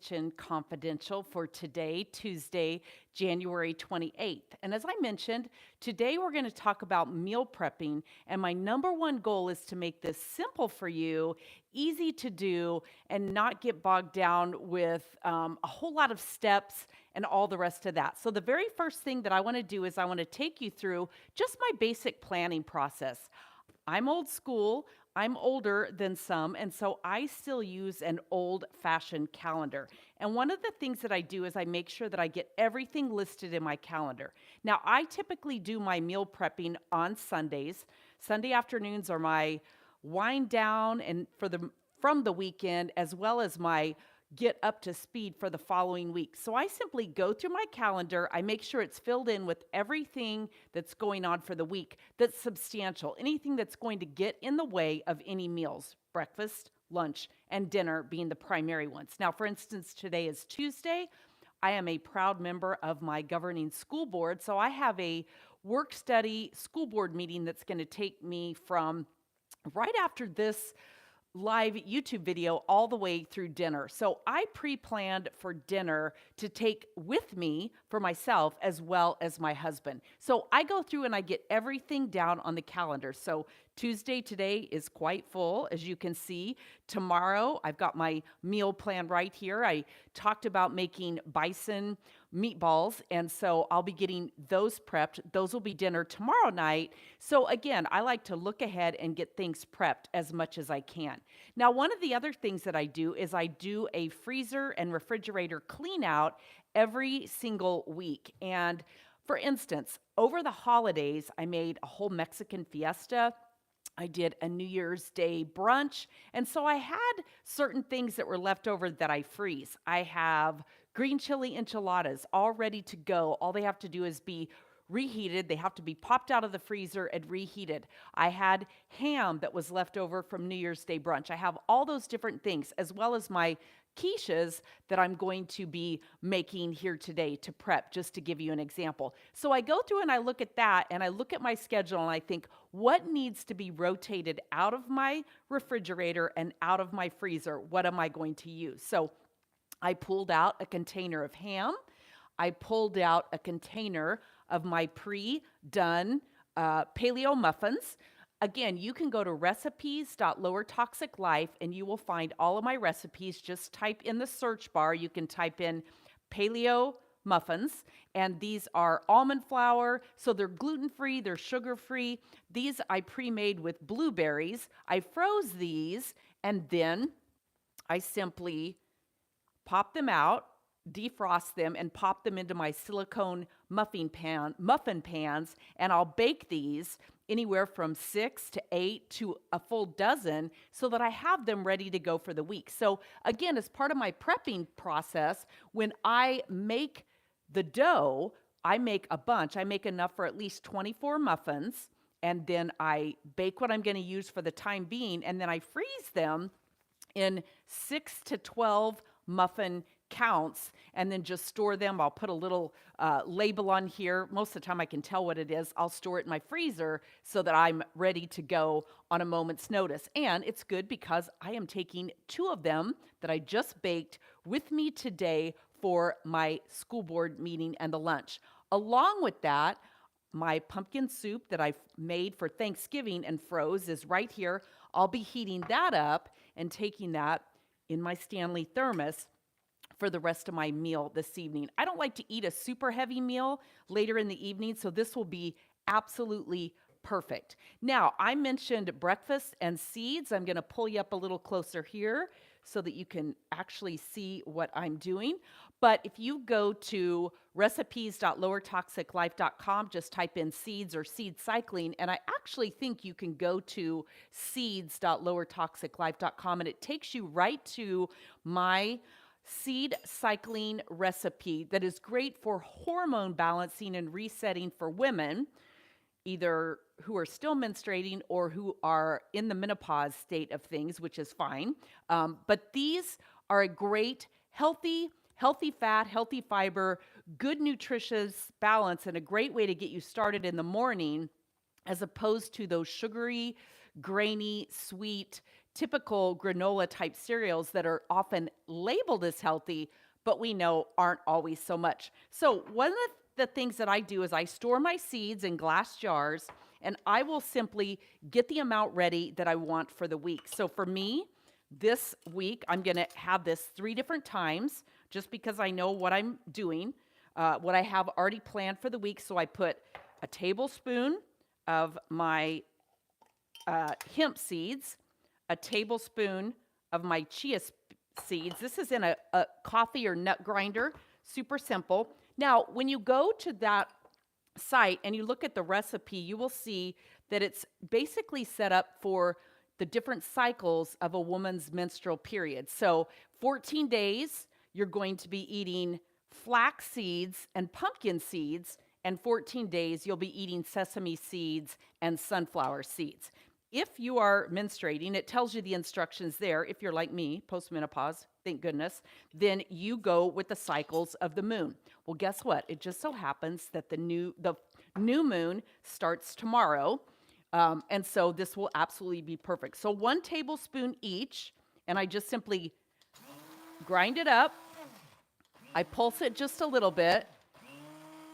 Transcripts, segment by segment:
Kitchen Confidential for today, Tuesday, January 28th. And as I mentioned, today we're going to talk about meal prepping. And my number one goal is to make this simple for you, easy to do, and not get bogged down with a whole lot of steps and all the rest of that. So, the very first thing that I want to do is I want to take you through just my basic planning process. I'm old school. I'm older than some, and so I still use an old-fashioned calendar. And one of the things that I do is I make sure that I get everything listed in my calendar. Now, I typically do my meal prepping on Sundays. Sunday afternoons are my wind down and from the weekend, as well as my get up to speed for the following week. So I simply go through my calendar. I make sure it's filled in with everything that's going on for the week that's substantial, anything that's going to get in the way of any meals, breakfast, lunch, and dinner being the primary ones. Now, for instance, today is Tuesday. I am a proud member of my governing school board, so I have a work study school board meeting that's going to take me from right after this live YouTube video all the way through dinner. So I pre-planned for dinner to take with me for myself as well as my husband. So I go through and I get everything down on the calendar. So Tuesday today is quite full, as you can see. Tomorrow, I've got my meal plan right here. I talked about making bison meatballs, and so I'll be getting those prepped. Those will be dinner tomorrow night. So again, I like to look ahead and get things prepped as much as I can. Now, one of the other things that I do is I do a freezer and refrigerator clean out every single week. And for instance, over the holidays, I made a whole Mexican fiesta. I did a New Year's Day brunch. And so I had certain things that were left over that I freeze. I have green chili enchiladas all ready to go. All they have to do is be reheated. They have to be popped out of the freezer and reheated. I had ham that was left over from New Year's Day brunch. I have all those different things, as well as my quiches that I'm going to be making here today to prep, just to give you an example. So I go through and I look at that and I look at my schedule and I think, what needs to be rotated out of my refrigerator and out of my freezer? What am I going to use? So I pulled out a container of ham. I pulled out a container of my pre-done paleo muffins. Again, you can go to recipes.lowertoxiclife and you will find all of my recipes. Just type in the search bar. You can type in paleo muffins, and these are almond flour, so they're gluten-free, they're sugar-free. These I pre-made with blueberries. I froze these, and then I simply pop them out, defrost them, and pop them into my silicone muffin pans, and I'll bake these anywhere from 6 to 8 to a full dozen so that I have them ready to go for the week. So again, as part of my prepping process, when I make the dough, I make a bunch. I make enough for at least 24 muffins, and then I bake what I'm going to use for the time being, and then I freeze them in 6 to 12 muffin counts, and then just store them. I'll put a little label on here. Most of the time I can tell what it is. I'll store it in my freezer so that I'm ready to go on a moment's notice. And it's good because I am taking 2 of them that I just baked with me today for my school board meeting and the lunch. Along with that, my pumpkin soup that I've made for Thanksgiving and froze is right here. I'll be heating that up and taking that in my Stanley thermos for the rest of my meal this evening. I don't like to eat a super heavy meal later in the evening, so this will be absolutely perfect. Now, I mentioned breakfast and seeds. I'm going to pull you up a little closer here so that you can actually see what I'm doing. But if you go to recipes.lowertoxiclife.com, just type in seeds or seed cycling, and I actually think you can go to seeds.lowertoxiclife.com, and it takes you right to my seed cycling recipe that is great for hormone balancing and resetting for women, either who are still menstruating or who are in the menopause state of things, which is fine. But these are a great, healthy fat, healthy fiber, good nutritious balance, and a great way to get you started in the morning, as opposed to those sugary, grainy, sweet typical granola type cereals that are often labeled as healthy, but we know aren't always so much. So one of the things that I do is I store my seeds in glass jars, and I will simply get the amount ready that I want for the week. So for me, this week, I'm going to have this 3 different times just because I know what I'm doing, what I have already planned for the week. So I put a tablespoon of my hemp seeds, a tablespoon of my chia seeds. This is in a coffee or nut grinder, super simple. Now, when you go to that site and you look at the recipe, you will see that it's basically set up for the different cycles of a woman's menstrual period. So 14 days, you're going to be eating flax seeds and pumpkin seeds, and 14 days, you'll be eating sesame seeds and sunflower seeds. If you are menstruating, it tells you the instructions there. If you're like me, postmenopause, thank goodness, then you go with the cycles of the moon. Well, guess what? It just so happens that the new moon starts tomorrow. And so this will absolutely be perfect. So 1 tablespoon each, and I just simply grind it up. I pulse it just a little bit.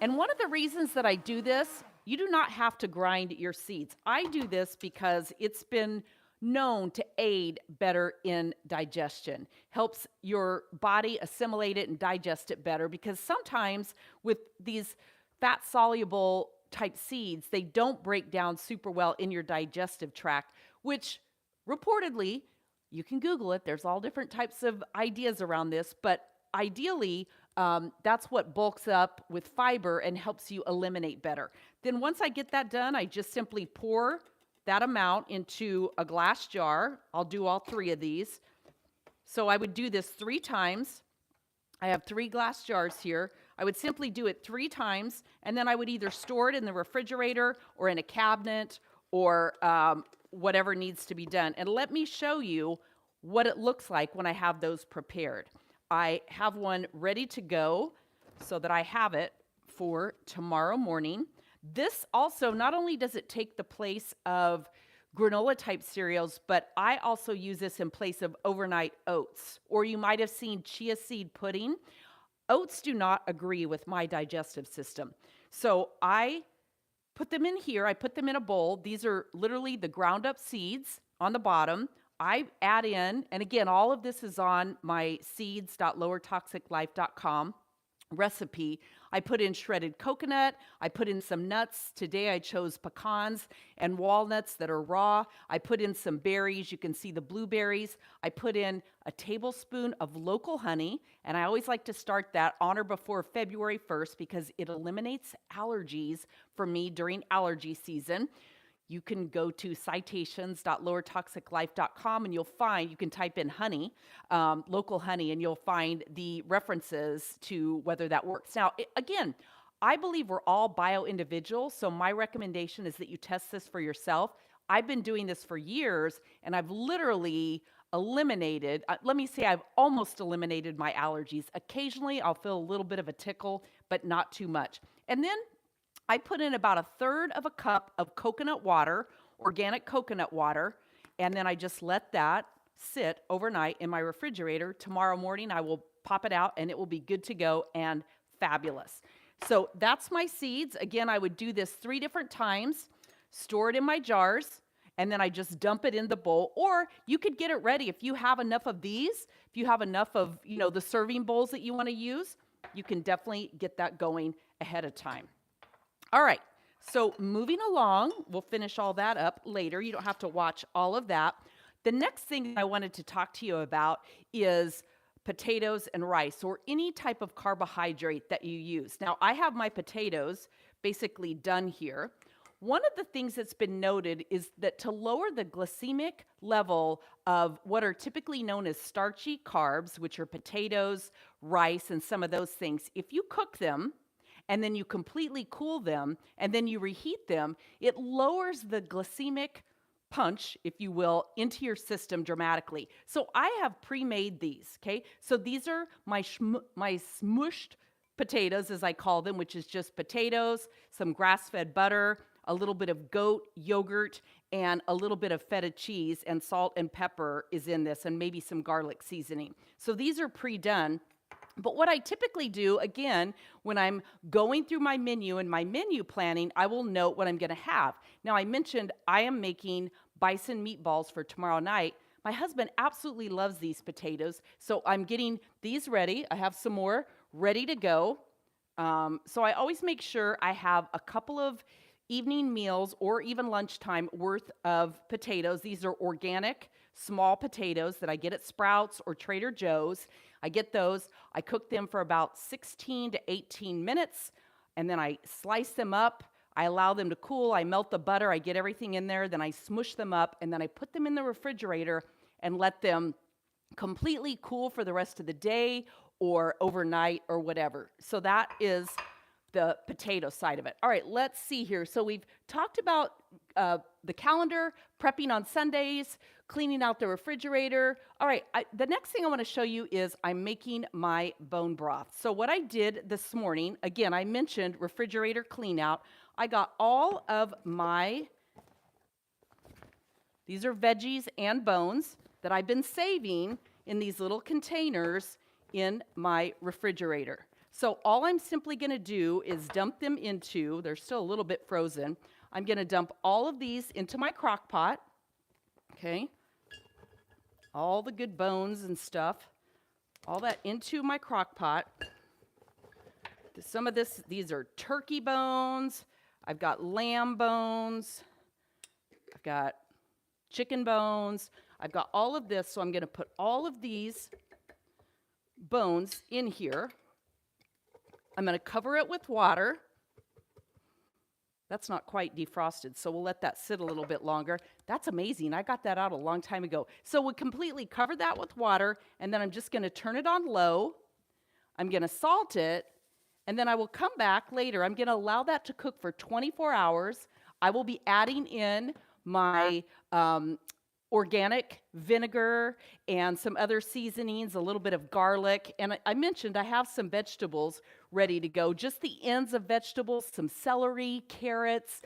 And one of the reasons that I do this, you do not have to grind your seeds. I do this because it's been known to aid better in digestion, helps your body assimilate it and digest it better, because sometimes with these fat-soluble type seeds, they don't break down super well in your digestive tract, which reportedly, you can Google it, there's all different types of ideas around this, but ideally, that's what bulks up with fiber and helps you eliminate better. Then once I get that done, I just simply pour that amount into a glass jar. I'll do all 3 of these. So I would do this 3 times. I have 3 glass jars here. I would simply do it 3 times, and then I would either store it in the refrigerator or in a cabinet or whatever needs to be done. And let me show you what it looks like when I have those prepared. I have one ready to go so that I have it for tomorrow morning. This also, not only does it take the place of granola type cereals, but I also use this in place of overnight oats, or you might have seen chia seed pudding. Oats do not agree with my digestive system. So I put them in here. I put them in a bowl. These are literally the ground up seeds on the bottom. I add in, and again, all of this is on my seeds.lowertoxiclife.com recipe. I put in shredded coconut. I put in some nuts. Today I chose pecans and walnuts that are raw. I put in some berries. You can see the blueberries. I put in a tablespoon of local honey, and I always like to start that on or before February 1st because it eliminates allergies for me during allergy season. You can go to citations.lowertoxiclife.com and you'll find, you can type in honey, local honey, and you'll find the references to whether that works. Now, again, I believe we're all bio-individuals, so my recommendation is that you test this for yourself. I've been doing this for years, and I've literally eliminated, let me say I've almost eliminated my allergies. Occasionally, I'll feel a little bit of a tickle, but not too much. And then I put in about 1/3 of a cup of coconut water, organic coconut water, and then I just let that sit overnight in my refrigerator. Tomorrow morning, I will pop it out, and it will be good to go and fabulous. So that's my seeds. Again, I would do this 3 different times, store it in my jars, and then I just dump it in the bowl. Or you could get it ready. If you have enough of these, if you have enough of, the serving bowls that you want to use, you can definitely get that going ahead of time. All right, so moving along, we'll finish all that up later. You don't have to watch all of that. The next thing I wanted to talk to you about is potatoes and rice, or any type of carbohydrate that you use. Now, I have my potatoes basically done here. One of the things that's been noted is that to lower the glycemic level of what are typically known as starchy carbs, which are potatoes, rice, and some of those things, if you cook them, and then you completely cool them, and then you reheat them, it lowers the glycemic punch, if you will, into your system dramatically. So I have pre-made these, okay? So these are my smushed potatoes, as I call them, which is just potatoes, some grass-fed butter, a little bit of goat yogurt, and a little bit of feta cheese and salt and pepper is in this, and maybe some garlic seasoning. So these are pre-done. But what I typically do, again, when I'm going through my menu and my menu planning, I will note what I'm going to have. Now, I mentioned I am making bison meatballs for tomorrow night. My husband absolutely loves these potatoes, so I'm getting these ready. I have some more ready to go. So I always make sure I have a couple of evening meals or even lunchtime worth of potatoes. These are organic, small potatoes that I get at Sprouts or Trader Joe's. I get those. I cook them for about 16 to 18 minutes, and then I slice them up. I allow them to cool. I melt the butter. I get everything in there. Then I smush them up, and then I put them in the refrigerator and let them completely cool for the rest of the day or overnight or whatever. So that is the potato side of it. All right, let's see here. So we've talked about the calendar, prepping on Sundays, cleaning out the refrigerator. All right, the next thing I want to show you is I'm making my bone broth. So what I did this morning, again, I mentioned refrigerator clean out. I got all of these are veggies and bones that I've been saving in these little containers in my refrigerator. So all I'm simply going to do is dump them into, they're still a little bit frozen. I'm going to dump all of these into my crock pot. Okay. All the good bones and stuff, all that into my crock pot. Some of these are turkey bones. I've got lamb bones. I've got chicken bones. I've got all of this, so I'm going to put all of these bones in here. I'm going to cover it with water. That's not quite defrosted, so we'll let that sit a little bit longer. That's amazing. I got that out a long time ago. So we'll completely cover that with water, and then I'm just going to turn it on low. I'm going to salt it, and then I will come back later. I'm going to allow that to cook for 24 hours. I will be adding in my organic vinegar and some other seasonings, a little bit of garlic. And I mentioned I have some vegetables ready to go, just the ends of vegetables, some celery, carrots,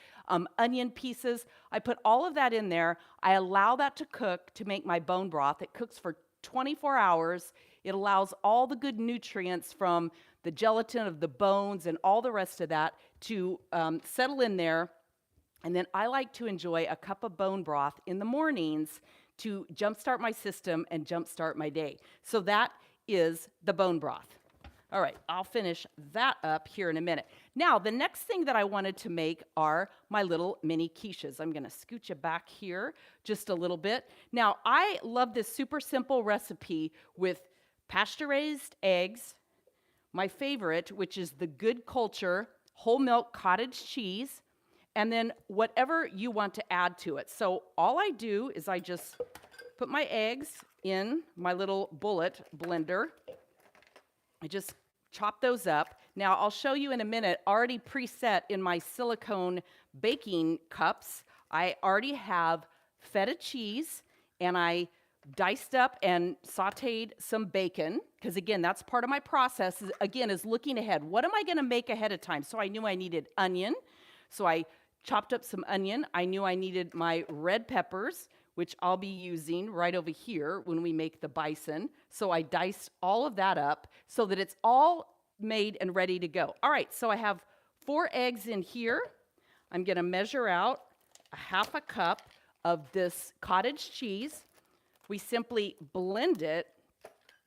onion pieces. I put all of that in there. I allow that to cook to make my bone broth. It cooks for 24 hours. It allows all the good nutrients from the gelatin of the bones and all the rest of that to settle in there. And then I like to enjoy a cup of bone broth in the mornings to jumpstart my system and jumpstart my day. So that is the bone broth. All right, I'll finish that up here in a minute. Now, the next thing that I wanted to make are my little mini quiches. I'm going to scooch you back here just a little bit. Now, I love this super simple recipe with pasture-raised eggs, my favorite, which is the Good Culture whole milk cottage cheese, and then whatever you want to add to it. So all I do is I just put my eggs in my little bullet blender. I just chop those up. Now I'll show you in a minute, already preset in my silicone baking cups, I already have feta cheese, and I diced up and sauteed some bacon, because again, that's part of my process, is looking ahead. What am I going to make ahead of time? So I knew I needed onion, so I chopped up some onion. I knew I needed my red peppers, which I'll be using right over here when we make the bison. So I diced all of that up so that it's all made and ready to go. All right, so I have 4 eggs in here. I'm going to measure out a half a cup of this cottage cheese. We simply blend it,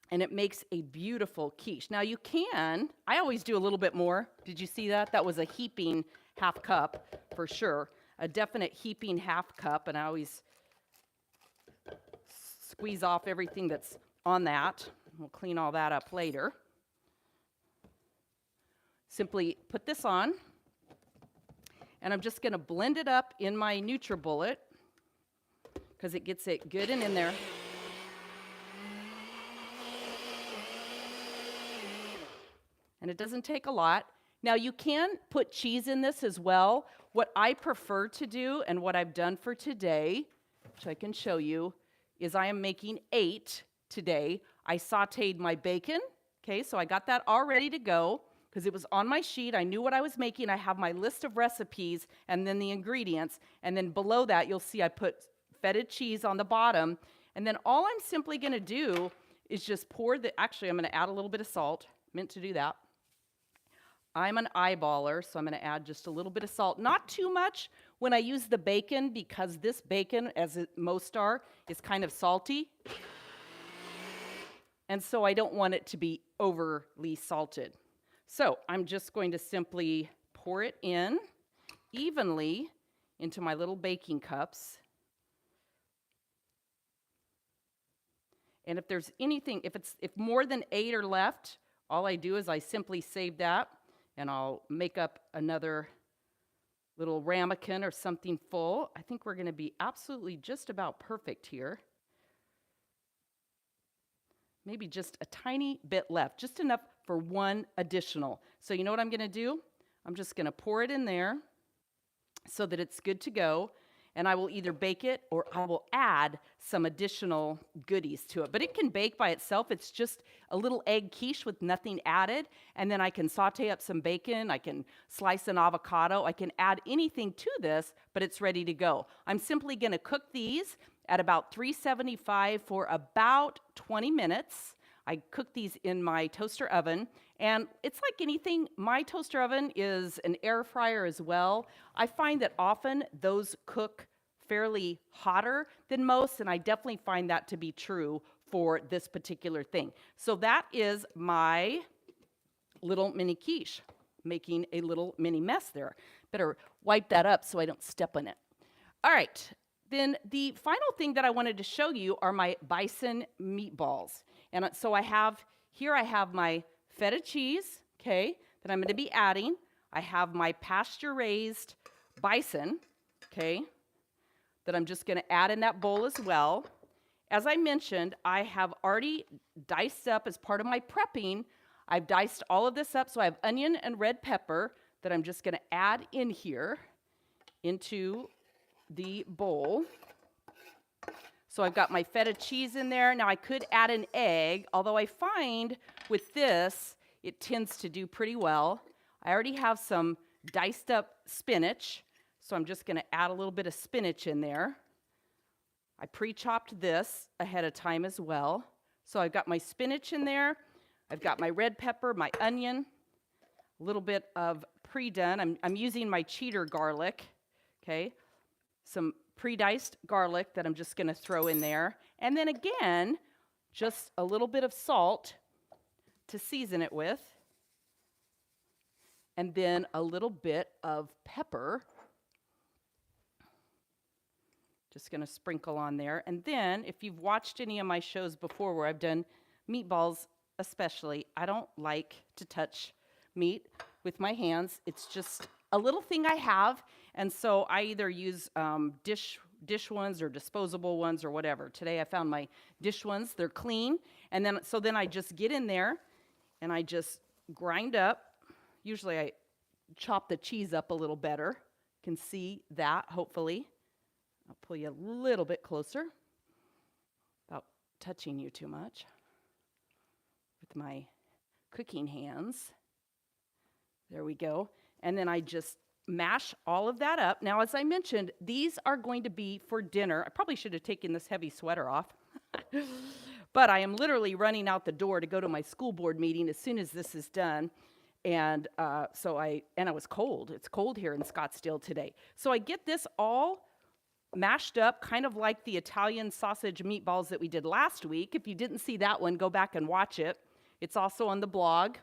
and it makes a beautiful quiche. Now you can, I always do a little bit more. Did you see that? That was a heaping half cup for sure. A definite heaping half cup, and I always squeeze off everything that's on that. We'll clean all that up later. Simply put this on, and I'm just going to blend it up in my NutriBullet because it gets it good and in there. And it doesn't take a lot. Now you can put cheese in this as well. What I prefer to do and what I've done for today, which I can show you, is I am making 8 today. I sauteed my bacon. Okay, so I got that all ready to go. because it was on my sheet. I knew what I was making. I have my list of recipes and then the ingredients. And then below that, you'll see I put feta cheese on the bottom. And then all I'm simply going to do is just pour actually, I'm going to add a little bit of salt. Meant to do that. I'm an eyeballer, so I'm going to add just a little bit of salt. Not too much when I use the bacon, because this bacon, as most are, is kind of salty. And so I don't want it to be overly salted. So I'm just going to simply pour it in evenly into my little baking cups. And if there's anything, if more than 8 are left, all I do is I simply save that, and I'll make up another little ramekin or something full. I think we're going to be absolutely just about perfect here. Maybe just a tiny bit left, just enough for one additional. So you know what I'm going to do? I'm just going to pour it in there so that it's good to go. And I will either bake it or I will add some additional goodies to it. But it can bake by itself. It's just a little egg quiche with nothing added. And then I can saute up some bacon. I can slice an avocado. I can add anything to this, but it's ready to go. I'm simply going to cook these at about 375 for about 20 minutes. I cook these in my toaster oven, and it's like anything. My toaster oven is an air fryer as well. I find that often those cook fairly hotter than most, and I definitely find that to be true for this particular thing. So that is my little mini quiche, making a little mini mess there. Better wipe that up so I don't step on it. All right, then the final thing that I wanted to show you are my Bison meatballs. And so I have my feta cheese, okay, that I'm going to be adding. I have my pasture-raised bison, okay, that I'm just going to add in that bowl as well. As I mentioned, I have already diced up as part of my prepping. I've diced all of this up, so I have onion and red pepper that I'm just going to add in here into the bowl. So I've got my feta cheese in there. Now I could add an egg, although I find with this, it tends to do pretty well. I already have some diced up spinach, so I'm just gonna add a little bit of spinach in there. I pre-chopped this ahead of time as well. So I've got my spinach in there. I've got my red pepper, my onion, a little bit of pre-done. I'm using my cheddar garlic, okay? Some pre-diced garlic that I'm just going to throw in there. And then again, just a little bit of salt to season it with. And then a little bit of pepper. Just going to sprinkle on there. And then, if you've watched any of my shows before where I've done meatballs especially, I don't like to touch meat with my hands. It's just a little thing I have. And so I either use dish ones or disposable ones or whatever. Today I found my dish ones. They're clean. And then I just get in there and I just grind up. Usually I chop the cheese up a little better. You can see that, hopefully. I'll pull you a little bit closer without touching you too much with my cooking hands. There we go. And then I just mash all of that up. Now, as I mentioned, these are going to be for dinner. I probably should have taken this heavy sweater off. But I am literally running out the door to go to my school board meeting as soon as this is done. And I was cold. It's cold here in Scottsdale today. So I get this all mashed up, kind of like the Italian sausage meatballs that we did last week. If you didn't see that one, go back and watch it. It's also on the blog.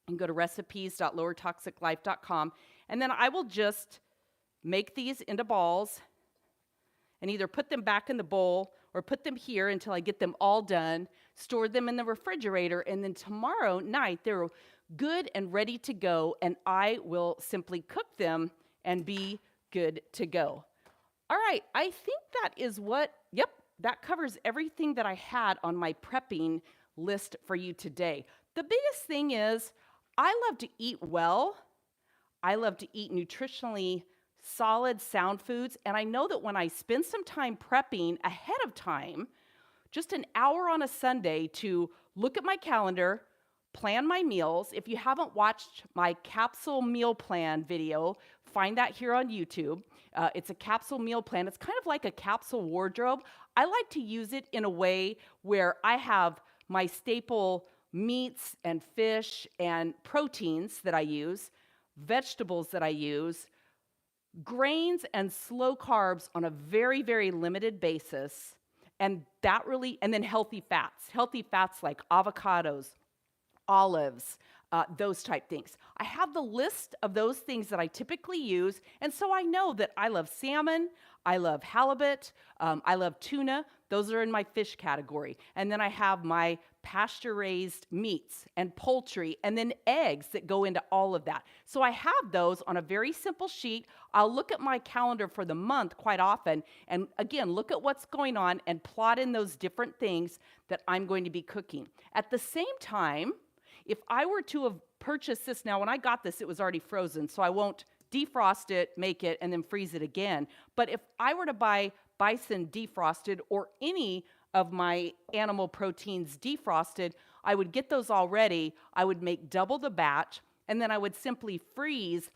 You can go to recipes.lowertoxiclife.com. And then I will just make these into balls and either put them back in the bowl or put them here until I get them all done, store them in the refrigerator, and then tomorrow night they're good and ready to go, and I will simply cook them and be good to go. All right, I think that is that covers everything that I had on my prepping list for you today. The biggest thing is I love to eat well. I love to eat nutritionally solid, sound foods, and I know that when I spend some time prepping ahead of time, just an hour on a Sunday to look at my calendar, plan my meals. If you haven't watched my capsule meal plan video, find that here on YouTube. It's a capsule meal plan. It's kind of like a capsule wardrobe. I like to use it in a way where I have my staple meats and fish and proteins that I use, vegetables that I use, grains and slow carbs on a very, very limited basis. And then healthy fats like avocados, olives, those type things. I have the list of those things that I typically use, and so I know that I love salmon, I love halibut, I love tuna. Those are in my fish category. And then I have my pasture-raised meats and poultry, and then eggs that go into all of that. So I have those on a very simple sheet. I'll look at my calendar for the month quite often, and again, look at what's going on and plot in those different things that I'm going to be cooking. At the same time, if I were to have purchased this, now when I got this, it was already frozen, so I won't defrost it, make it, and then freeze it again. But if I were to buy bison defrosted or any of my animal proteins defrosted, I would get those already. I would make double the batch, and then I would simply freeze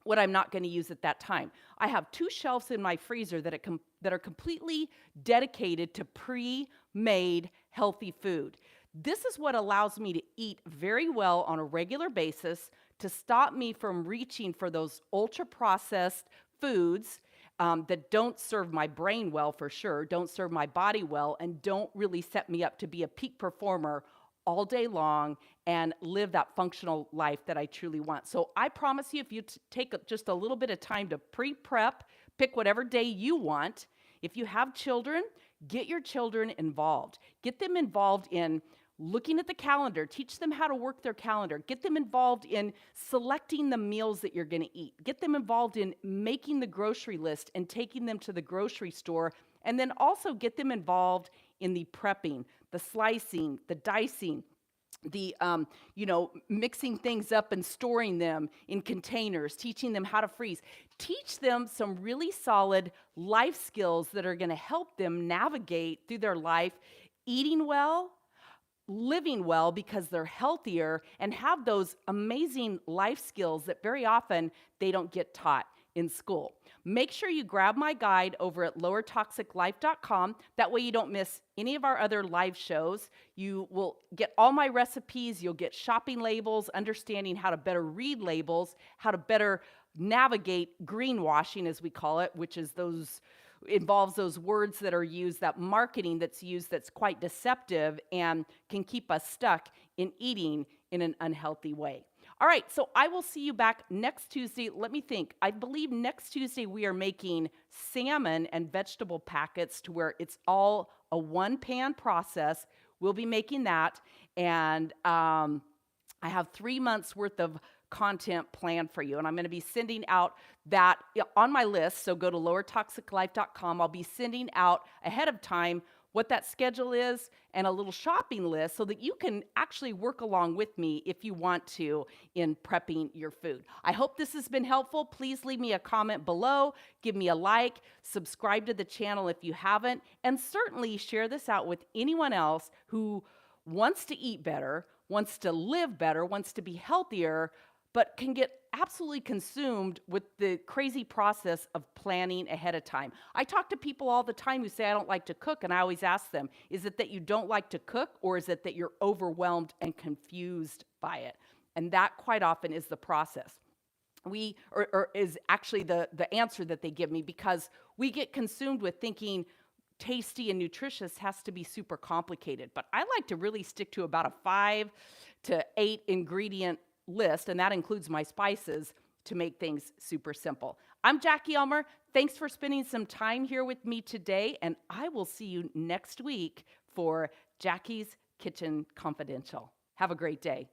what I'm not going to use at that time. I have 2 shelves in my freezer that are completely dedicated to pre-made healthy food. This is what allows me to eat very well on a regular basis, to stop me from reaching for those ultra-processed foods that don't serve my brain well, for sure, don't serve my body well, and don't really set me up to be a peak performer all day long and live that functional life that I truly want. So I promise you, if you take just a little bit of time to pre-prep, pick whatever day you want. If you have children, get your children involved. Get them involved in looking at the calendar, teach them how to work their calendar, get them involved in selecting the meals that you're going to eat, get them involved in making the grocery list and taking them to the grocery store, and then also get them involved in the prepping, the slicing, the dicing, the mixing things up and storing them in containers, teaching them how to freeze. Teach them some really solid life skills that are going to help them navigate through their life, eating well, living well because they're healthier, and have those amazing life skills that very often they don't get taught in school. Make sure you grab my guide over at lowertoxiclife.com. That way you don't miss any of our other live shows. You will get all my recipes. You'll get shopping labels, understanding how to better read labels, how to better navigate greenwashing, as we call it, which is involves those words that are used, that marketing that's used that's quite deceptive and can keep us stuck in eating in an unhealthy way. All right, so I will see you back next Tuesday. Let me think. I believe next Tuesday we are making salmon and vegetable packets to where it's all a one-pan process. We'll be making that, and I have 3 months worth of content planned for you, and I'm going to be sending out that on my list. So go to lowertoxiclife.com. I'll be sending out ahead of time what that schedule is and a little shopping list so that you can actually work along with me if you want to in prepping your food. I hope this has been helpful. Please leave me a comment below, give me a like, subscribe to the channel if you haven't, and certainly share this out with anyone else who wants to eat better, wants to live better, wants to be healthier, but can get absolutely consumed with the crazy process of planning ahead of time. I talk to people all the time who say, I don't like to cook, and I always ask them, is it that you don't like to cook, or is it that you're overwhelmed and confused by it? And that quite often is the process. Is actually the answer that they give me, because we get consumed with thinking tasty and nutritious has to be super complicated. But I like to really stick to about a 5 to 8 ingredient list, and that includes my spices, to make things super simple. I'm Jackie Elmer. Thanks for spending some time here with me today, and I will see you next week for Jackie's Kitchen Confidential. Have a great day.